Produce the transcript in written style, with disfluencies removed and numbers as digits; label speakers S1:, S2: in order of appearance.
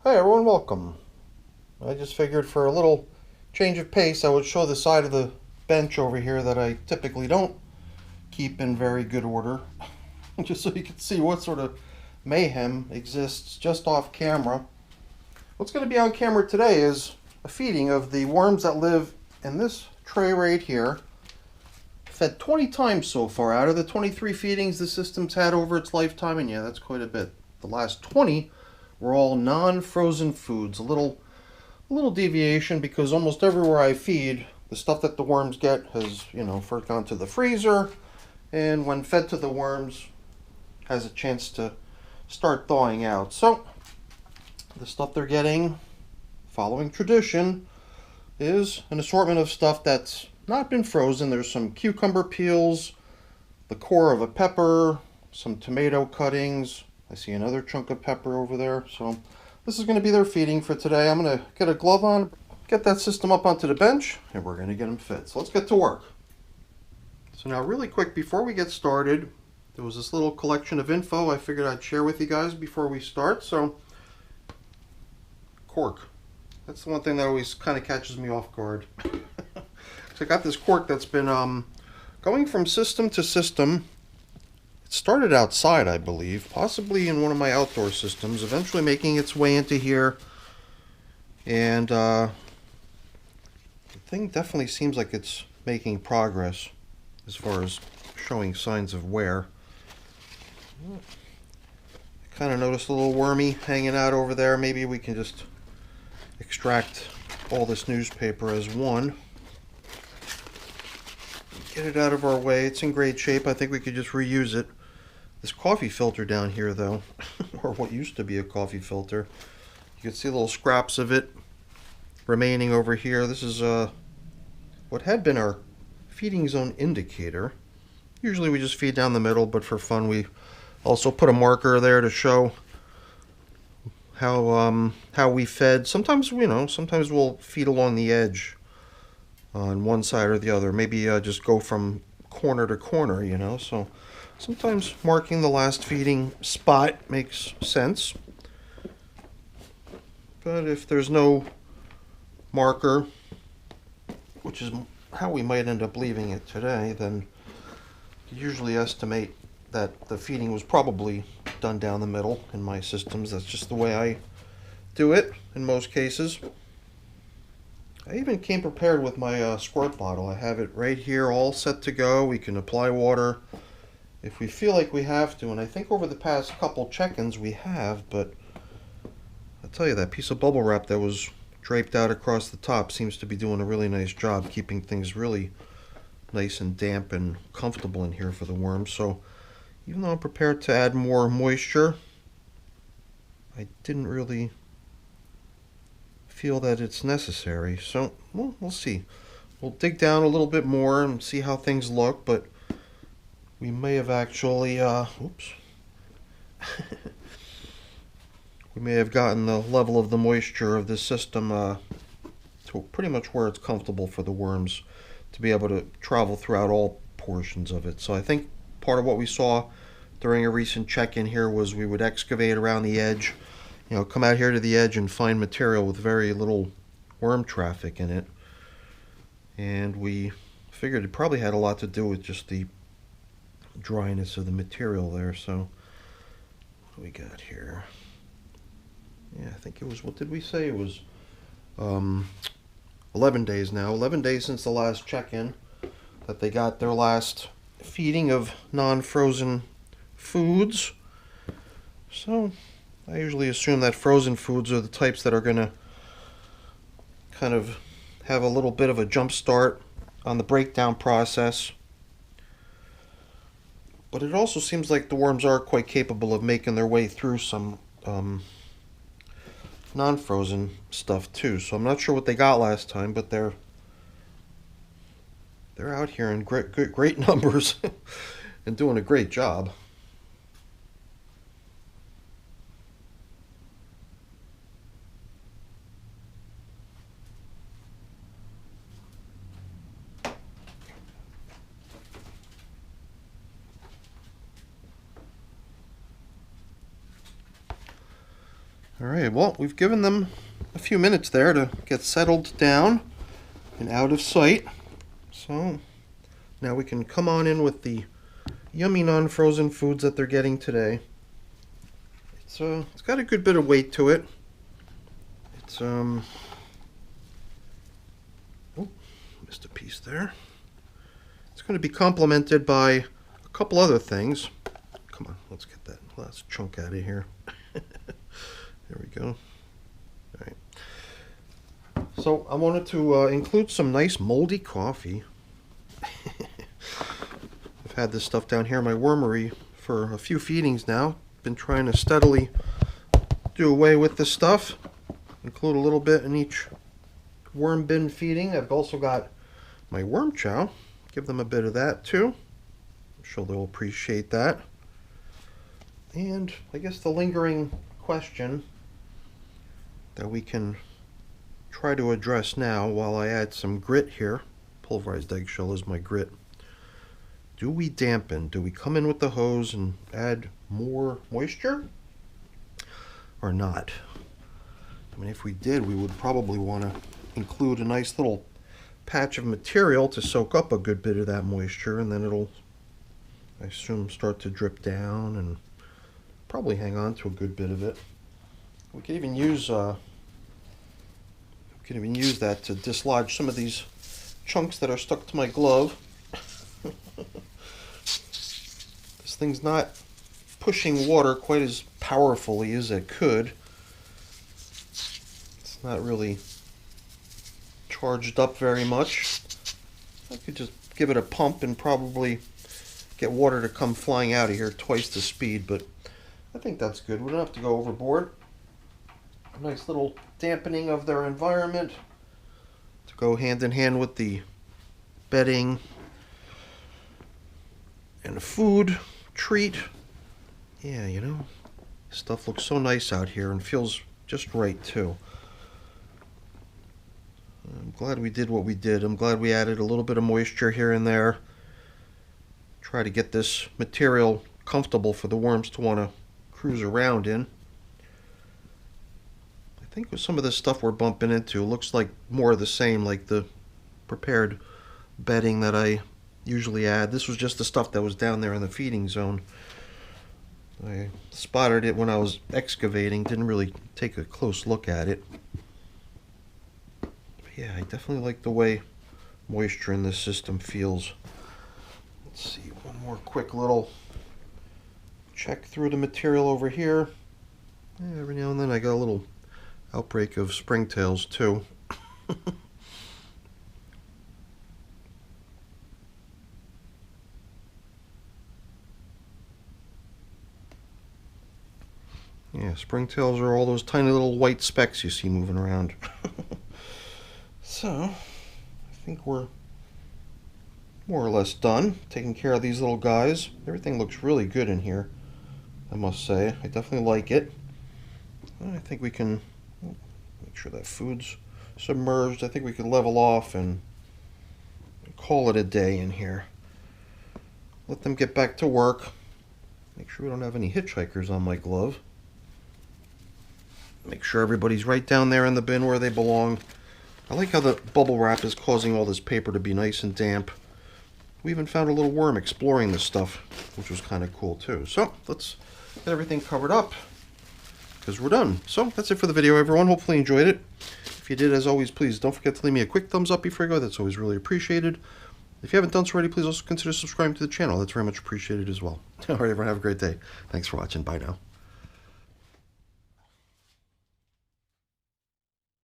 S1: Hi everyone, welcome. I just figured for a little change of pace I would show the side of the bench over here that I typically don't keep in very good order. Just so you can see what sort of mayhem exists just off camera. What's going to be on camera today is a feeding of the worms that live in this tray right here. Fed 20 times so far out of the 23 feedings the system's had over its lifetime, and yeah, that's quite a bit. The last 20 were all non-frozen foods. A little deviation because almost everywhere I feed, the stuff that the worms get has, first gone to the freezer, and when fed to the worms, has a chance to start thawing out. So the stuff they're getting, following tradition, is an assortment of stuff that's not been frozen. There's some cucumber peels, the core of a pepper, some tomato cuttings. I see another chunk of pepper over there. So this is going to be their feeding for today. I'm going to get a glove on, get that system up onto the bench, and we're going to get them fed. So let's get to work. So now really quick, before we get started, there was this little collection of info I figured I'd share with you guys before we start. So, cork. That's the one thing that always kind of catches me off guard. So I got this cork that's been going from system to system. It started outside, I believe, possibly in one of my outdoor systems, eventually making its way into here. And the thing definitely seems like it's making progress as far as showing signs of wear. I kind of noticed a little wormy hanging out over there. Maybe we can just extract all this newspaper as one. Get it out of our way. It's in great shape. I think we could just reuse it. This coffee filter down here, though, or what used to be a coffee filter, you can see little scraps of it remaining over here. This is what had been our feeding zone indicator. Usually we just feed down the middle, but for fun we also put a marker there to show how we fed. Sometimes, sometimes we'll feed along the edge on one side or the other. Maybe just go from corner to corner, so sometimes marking the last feeding spot makes sense. But if there's no marker, which is how we might end up leaving it today, then you usually estimate that the feeding was probably done down the middle in my systems. That's just the way I do it in most cases. I even came prepared with my squirt bottle. I have it right here all set to go. We can apply water if we feel like we have to, and I think over the past couple check-ins we have, but I'll tell you, that piece of bubble wrap that was draped out across the top seems to be doing a really nice job keeping things really nice and damp and comfortable in here for the worms. So even though I'm prepared to add more moisture, I didn't really feel that it's necessary. So we'll see. We'll dig down a little bit more and see how things look, but we may have actually, oops. We may have gotten the level of the moisture of this system to pretty much where it's comfortable for the worms to be able to travel throughout all portions of it. So I think part of what we saw during a recent check-in here was we would excavate around the edge, come out here to the edge and find material with very little worm traffic in it. And we figured it probably had a lot to do with just the dryness of the material there. So what do we got here? Yeah, I think it was, what did we say? It was 11 days now. 11 days since the last check-in that they got their last feeding of non-frozen foods. So I usually assume that frozen foods are the types that are going to kind of have a little bit of a jump start on the breakdown process. But it also seems like the worms are quite capable of making their way through some non-frozen stuff too. So I'm not sure what they got last time, but they're out here in great numbers and doing a great job. Alright, well, we've given them a few minutes there to get settled down and out of sight. So now we can come on in with the yummy non-frozen foods that they're getting today. It's got a good bit of weight to it. It's oh, missed a piece there. It's going to be complemented by a couple other things. Come on, let's get that last chunk out of here. There we go. All right. So I wanted to include some nice moldy coffee. I've had this stuff down here in my wormery for a few feedings now. Been trying to steadily do away with this stuff. Include a little bit in each worm bin feeding. I've also got my worm chow. Give them a bit of that too. I'm sure they'll appreciate that. And I guess the lingering question that we can try to address now while I add some grit here. Pulverized eggshell is my grit. Do we dampen? Do we come in with the hose and add more moisture or not? I mean, if we did, we would probably want to include a nice little patch of material to soak up a good bit of that moisture, and then it'll, I assume, start to drip down and probably hang on to a good bit of it. We could even use that to dislodge some of these chunks that are stuck to my glove. This thing's not pushing water quite as powerfully as it could. It's not really charged up very much. I could just give it a pump and probably get water to come flying out of here twice the speed, but I think that's good. We don't have to go overboard. A nice little dampening of their environment to go hand in hand with the bedding and the food treat. Yeah, you know, stuff looks so nice out here and feels just right too. I'm glad we did what we did. I'm glad we added a little bit of moisture here and there. Try to get this material comfortable for the worms to want to cruise around in. I think with some of this stuff we're bumping into, it looks like more of the same, like the prepared bedding that I usually add. This was just the stuff that was down there in the feeding zone. I spotted it when I was excavating, didn't really take a close look at it. But yeah, I definitely like the way moisture in this system feels. Let's see, one more quick little check through the material over here. Yeah, every now and then I got a little outbreak of springtails too. Yeah, springtails are all those tiny little white specks you see moving around. So, I think we're more or less done taking care of these little guys. Everything looks really good in here, I must say. I definitely like it. I think we can make sure that food's submerged. I think we can level off and call it a day in here. Let them get back to work. Make sure we don't have any hitchhikers on my glove. Make sure everybody's right down there in the bin where they belong. I like how the bubble wrap is causing all this paper to be nice and damp. We even found a little worm exploring this stuff, which was kind of cool too. So let's get everything covered up because we're done. So that's it for the video, everyone. Hopefully you enjoyed it. If you did, as always, please don't forget to leave me a quick thumbs up before you go. That's always really appreciated. If you haven't done so already, please also consider subscribing to the channel. That's very much appreciated as well. All right, everyone, have a great day. Thanks for watching. Bye now.